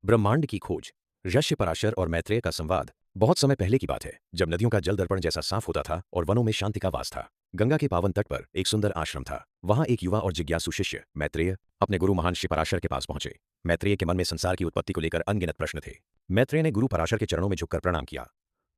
ब्रह्मांड की खोज। ऋषि पराशर और मैत्रेय का संवाद। बहुत समय पहले की बात है, जब नदियों का जल दर्पण जैसा साफ होता था और वनों में शांति का वास था। गंगा के पावन तट पर एक सुंदर आश्रम था। वहां एक युवा और जिज्ञासु शिष्य मैत्रेय अपने गुरु महान ऋषि पराशर के पास पहुंचे। मैत्रेय के मन में संसार की उत्पत्ति को लेकर अनगिनत प्रश्न थे। मैत्रेय ने गुरु पराशर के चरणों में झुककर प्रणाम किया।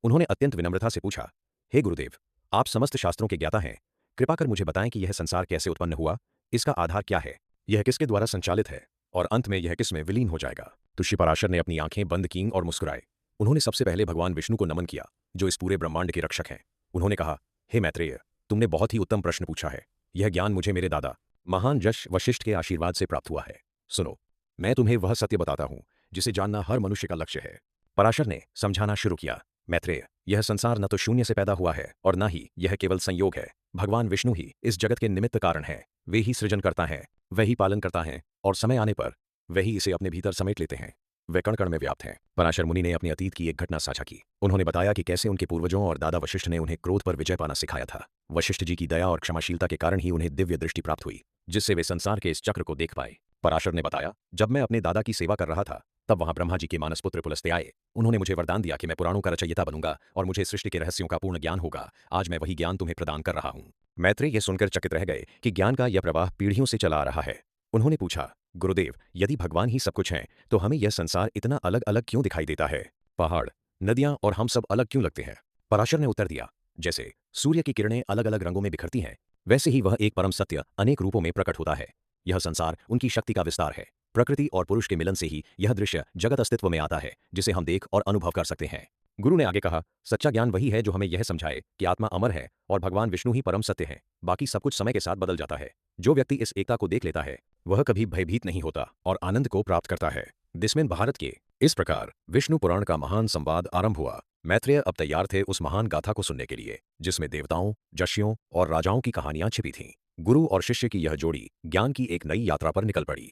उन्होंने अत्यंत विनम्रता से पूछा, हे गुरुदेव, आप समस्त शास्त्रों के ज्ञाता हैं। कृपा कर मुझे बताएं कि यह संसार कैसे उत्पन्न हुआ, इसका आधार क्या है, यह किसके द्वारा संचालित है और अंत में यह किस में विलीन हो जाएगा। तो ऋषि पराशर ने अपनी आंखें बंद कीं और मुस्कुराए। उन्होंने सबसे पहले भगवान विष्णु को नमन किया, जो इस पूरे ब्रह्मांड के रक्षक हैं। उन्होंने कहा, हे मैत्रेय, तुमने बहुत ही उत्तम प्रश्न पूछा है। यह ज्ञान मुझे मेरे दादा महान ऋषि वशिष्ठ के आशीर्वाद से प्राप्त हुआ है। सुनो, मैं तुम्हें वह सत्य बताता हूं जिसे जानना हर मनुष्य का लक्ष्य है। पराशर ने समझाना शुरू किया, मैत्रेय, यह संसार न तो शून्य से पैदा हुआ है और न ही यह केवल संयोग है। भगवान विष्णु ही इस जगत के निमित्त कारण हैं। वे ही सृजन करता है, वही पालन करता है और समय आने पर वही इसे अपने भीतर समेट लेते हैं। वे कण कण में व्याप्त हैं। पराशर मुनि ने अपने अतीत की एक घटना साझा की। उन्होंने बताया कि कैसे उनके पूर्वजों और दादा वशिष्ठ ने उन्हें क्रोध पर विजय पाना सिखाया था। वशिष्ठ जी की दया और क्षमाशीलता के कारण ही उन्हें दिव्य दृष्टि प्राप्त हुई, जिससे वे संसार के इस चक्र को देख पाए। पराशर ने बताया, जब मैं अपने दादा की सेवा कर रहा था, तब वहां ब्रह्मा जी के मानस पुत्र पुलस्त्य आए। उन्होंने मुझे वरदान दिया कि मैं पुराणों का रचयिता बनूंगा और मुझे सृष्टि के रहस्यों का पूर्ण ज्ञान होगा। आज मैं वही ज्ञान तुम्हें प्रदान कर रहा हूं। मैत्रेय यह सुनकर चकित रह गए कि ज्ञान का यह प्रवाह पीढ़ियों से चला आ रहा है। उन्होंने पूछा, गुरुदेव, यदि भगवान ही सब कुछ हैं, तो हमें यह संसार इतना अलग अलग क्यों दिखाई देता है? पहाड़, नदियां और हम सब अलग क्यों लगते हैं? पराशर ने उत्तर दिया, जैसे सूर्य की किरणें अलग अलग रंगों में बिखरती हैं, वैसे ही वह एक परम सत्य अनेक रूपों में प्रकट होता है। यह संसार उनकी शक्ति का विस्तार है। प्रकृति और पुरुष के मिलन से ही यह दृश्य जगत अस्तित्व में आता है, जिसे हम देख और अनुभव कर सकते हैं। गुरु ने आगे कहा, सच्चा ज्ञान वही है जो हमें यह समझाए कि आत्मा अमर है और भगवान विष्णु ही परम सत्य है। बाकी सब कुछ समय के साथ बदल जाता है। जो व्यक्ति इस एकता को देख लेता है, वह कभी भयभीत नहीं होता और आनंद को प्राप्त करता है। दिसमेन भारत के। इस प्रकार विष्णु पुराण का महान संवाद आरंभ हुआ। मैत्रेय अब तैयार थे उस महान गाथा को सुनने के लिए, जिसमें देवताओं, यक्षियों और राजाओं की कहानियां छिपी थीं। गुरु और शिष्य की यह जोड़ी ज्ञान की एक नई यात्रा पर निकल पड़ी।